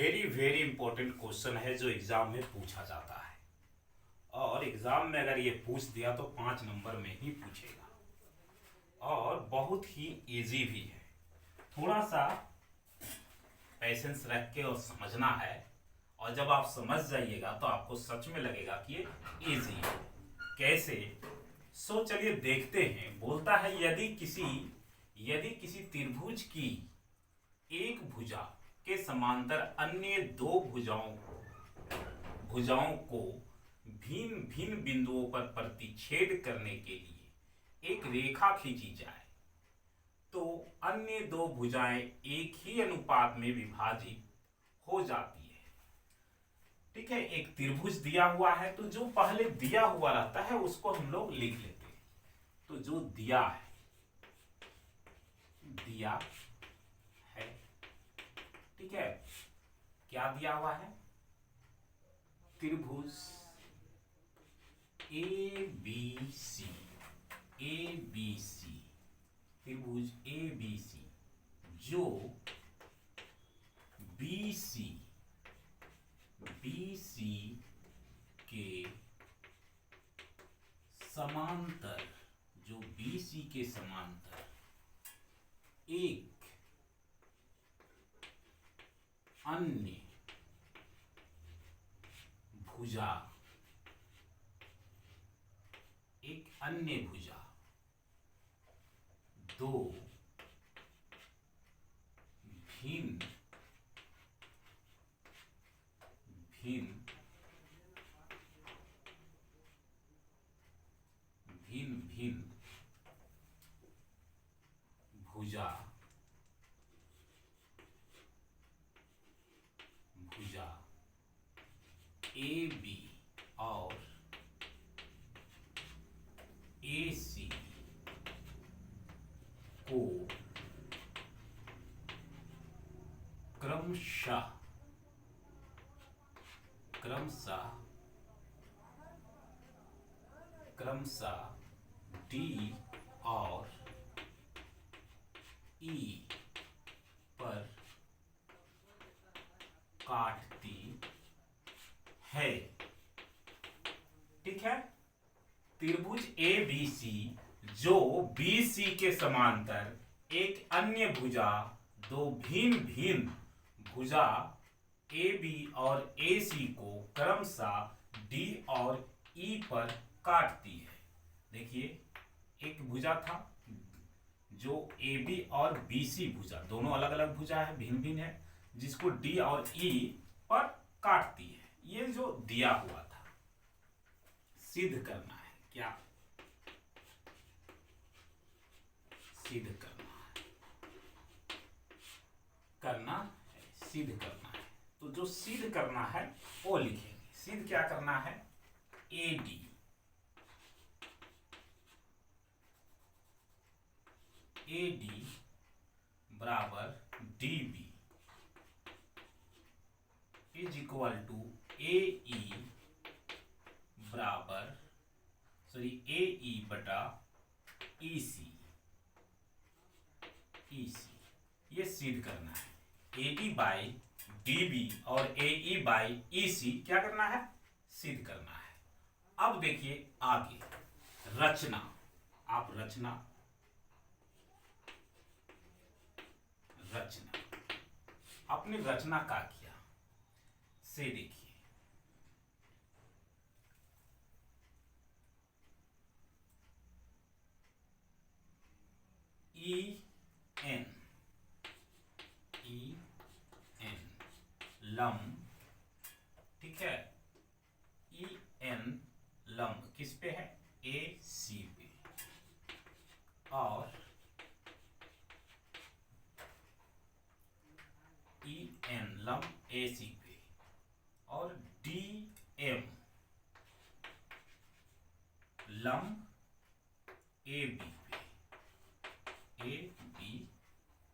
Very very important question है जो exam में पूछा जाता है। और एग्जाम में अगर ये पूछ दिया तो 5 नंबर में ही पूछेगा और बहुत ही इजी भी है। थोड़ा सा पेशेंस रख के और समझना है, और जब आप समझ जाइएगा तो आपको सच में लगेगा कि ये इजी है। कैसे? चलिए देखते हैं। बोलता है यदि किसी त्रिभुज की एक भुजा के समांतर अन्य दो भुजाओं को भिन्न भिन्न बिंदुओं पर प्रतिच्छेद करने के लिए एक रेखा खींची जाए तो अन्य दो भुजाएं एक ही अनुपात में विभाजित हो जाती है। ठीक है, एक त्रिभुज दिया हुआ है तो जो पहले दिया हुआ रहता है उसको हम लोग लिख लेते हैं। तो जो दिया है ठीक है, क्या दिया हुआ है? त्रिभुज ए बी सी, त्रिभुज ए बी सी जो बी सी के समांतर, एक अन्य भुजा दो भिन्न भिन्न भुजा ए बी और ए सी को क्रमशः डी और ई पर काटती है। ठीक है, त्रिभुज ए बी सी जो बी सी के समांतर एक अन्य भुजा दो भिन्न भुजा ए बी और ए सी को क्रमशः डी और ई पर काटती है। देखिए, एक भुजा था जो ए बी और बी सी भुजा, दोनों अलग अलग भुजा है, भिन्न है, जिसको डी और ई पर काटती है। ये जो दिया हुआ था, सिद्ध करना है। क्या सिद्ध करना है? तो जो सिद्ध करना है वो लिखेंगे। सिद्ध क्या करना है? ए डी बराबर D B is equal to A E बटा ई सी। ये सिद्ध करना है। A D by D B और ए ई बाई ई सी क्या करना है? सिद्ध करना है। अब देखिए आगे रचना। आप रचना अपनी रचना का किया से देखिए। ई एन लंब, ठीक है, ई एन लंब किस पे है? ए सी पे, और ई एन लंब ए सी पे, और डी एम लंब ए बी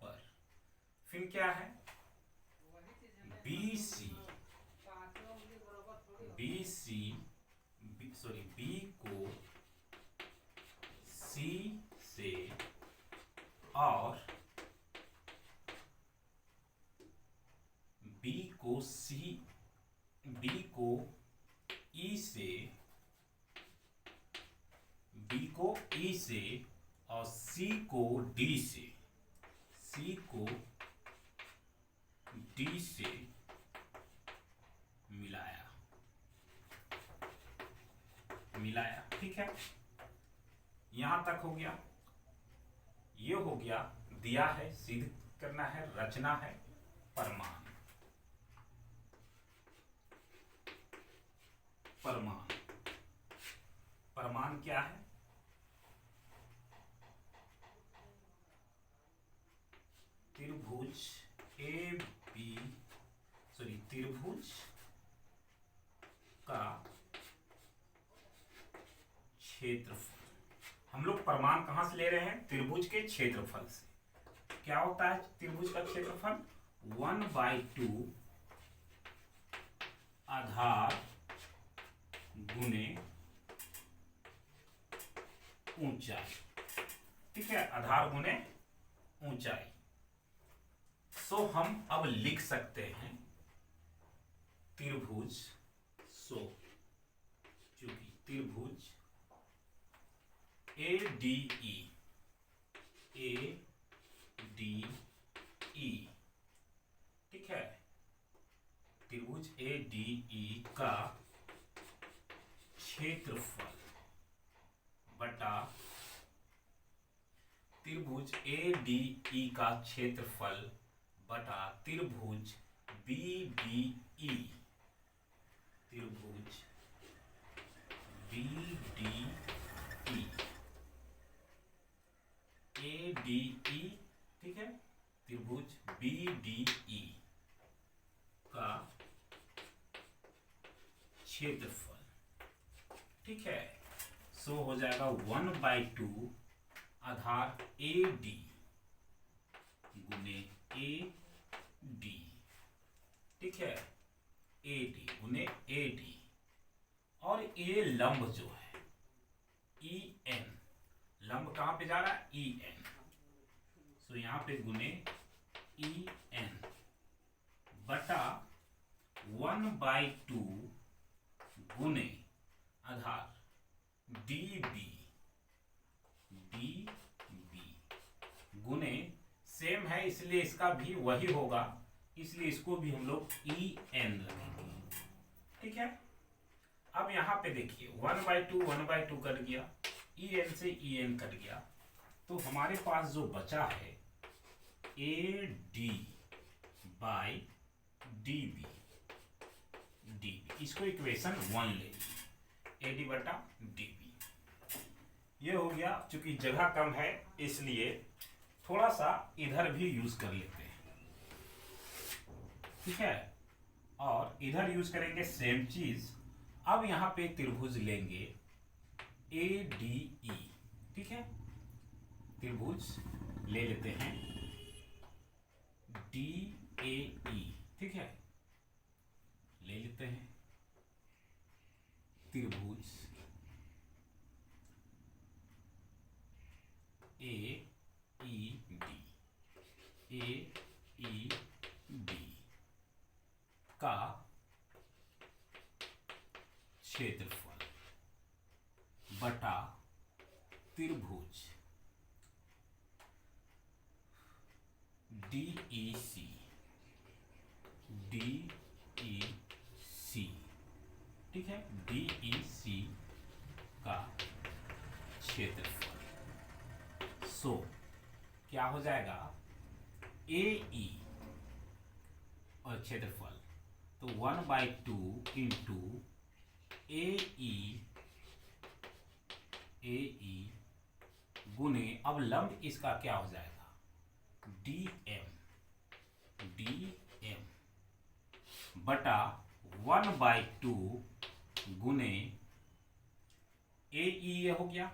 पर। फिर क्या है? बी को सी से और बी को बी को ई से, बी को ई से और सी को डी से, सी को डी से मिलाया, मिलाया। ठीक है, यहां तक हो गया। ये हो गया, दिया है, सिद्ध करना है, रचना है प्रमाण। प्रमाण, प्रमाण क्या है? त्रिभुज ए बी, सॉरी, त्रिभुज का क्षेत्रफल। हम लोग प्रमाण कहां से ले रहे हैं? त्रिभुज के क्षेत्रफल से। क्या होता है त्रिभुज का क्षेत्रफल? 1/2 आधार गुने ऊंचाई। ठीक है, आधार गुने ऊंचाई। सो हम अब लिख सकते हैं त्रिभुज, सो चूंकि त्रिभुज ए D E, A D E, ठीक है, त्रिभुज ए डी ई का क्षेत्रफल बटा त्रिभुज ए डी ई का क्षेत्रफल बटा त्रिभुज बी डी ई, त्रिभुज B D E, A D E, ठीक है, त्रिभुज बी डी ई का क्षेत्रफल। ठीक है, सो हो जाएगा 1/2 आधार ए डी गुने ए डी, ठीक है, ए डी गुने ए डी, और ये लंब जो है ई एन, लंब कहां पे जा रहा है? ई एन, सो यहां पे गुने ई एन बटा 1/2 गुने आधार डी बी, डी बी गुने, सेम है इसलिए इसका भी वही होगा, इसलिए इसको भी हम लोग ई एन रखेंगे। ठीक है, अब यहां पे देखिए 1/2 कट गया, ई एन से ई एन कट गया, तो हमारे पास जो बचा है A D by D B, D B, इसको इक्वेशन 1 ले लीजिए, ए डी बटा डी बी। ये हो गया, चूंकि जगह कम है इसलिए थोड़ा सा इधर भी यूज कर लेते हैं। ठीक है, और इधर यूज करेंगे सेम चीज। अब यहां पे त्रिभुज लेंगे ए डी ई, ठीक है, त्रिभुज ले लेते हैं डी ए ई, ठीक है, ले लेते हैं त्रिभुज ए ई डी, ए ई डी का क्षेत्रफल बटा त्रिभुज डी ई सी, डी ई सी, ठीक है, डी ई सी का क्षेत्रफल। सो क्या हो जाएगा? ए ई और क्षेत्रफल, तो 1/2 इंटू ए ई गुने, अब लंब इसका क्या हो जाएगा? डी एम बटा 1/2 गुने ए ई, ये हो गया।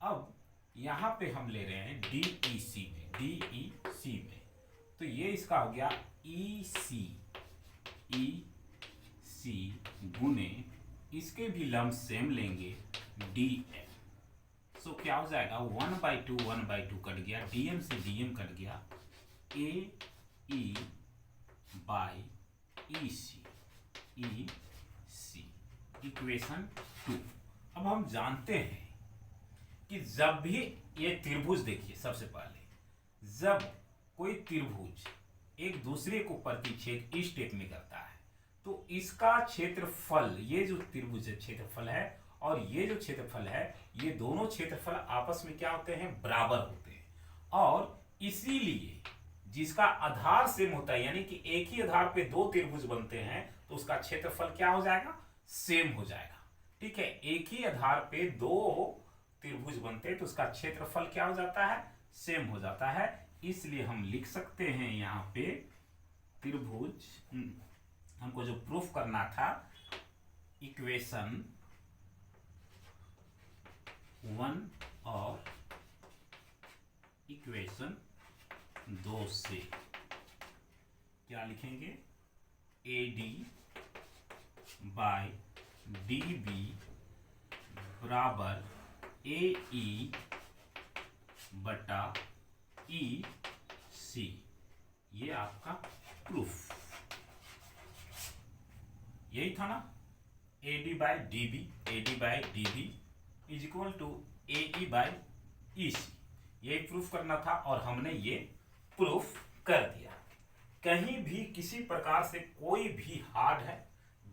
अब यहां पे हम ले रहे हैं डी ई सी में, डी ई सी में, तो ये इसका हो गया ई सी गुने, इसके भी लंब सेम लेंगे डी एम। सो क्या हो जाएगा? 1/2 कट गया, डीएम से डीएम कट गया, ए ई by E C, E C, equation 2। अब हम जानते हैं कि जब भी ये त्रिभुज, देखिए सबसे पहले जब कोई त्रिभुज एक दूसरे को प्रतिच्छेद इस टाइप में करता है तो इसका क्षेत्रफल, ये जो त्रिभुज क्षेत्रफल है और ये जो क्षेत्रफल है, ये दोनों क्षेत्रफल आपस में क्या होते हैं, बराबर होते हैं। और इसीलिए जिसका आधार सेम होता है, यानी कि एक ही आधार पे दो त्रिभुज बनते हैं तो उसका क्षेत्रफल क्या हो जाएगा, सेम हो जाएगा। ठीक है, एक ही आधार पे दो त्रिभुज बनते हैं तो उसका क्षेत्रफल क्या हो जाता है, सेम हो जाता है। इसलिए हम लिख सकते हैं यहाँ पे त्रिभुज, हमको जो प्रूफ करना था, इक्वेशन 1 और इक्वेशन 2 से क्या लिखेंगे, AD बाय DB बराबर AE बटा EC, ये आपका प्रूफ यही था ना। AD by DB is equal to AE by EC, यही प्रूफ करना था और हमने ये प्रूफ कर दिया। कहीं भी किसी प्रकार से कोई भी हार्ड है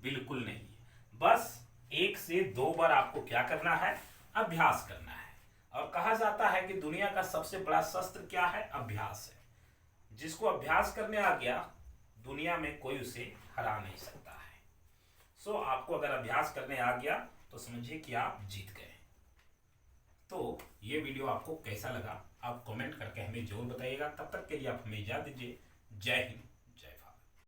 बिल्कुल नहीं है, बस 1 से 2 बार आपको क्या करना है, अभ्यास करना है। और कहा जाता है कि दुनिया का सबसे बड़ा शस्त्र क्या है, अभ्यास है। जिसको अभ्यास करने आ गया दुनिया में कोई उसे हरा नहीं सकता है। सो आपको अगर अभ्यास करने आ गया तो समझिए कि आप जीत गए। तो ये वीडियो आपको कैसा लगा आप कमेंट करके हमें जरूर बताइएगा। तब तक के लिए आप हमें इजाजत दीजिए। जय हिंद।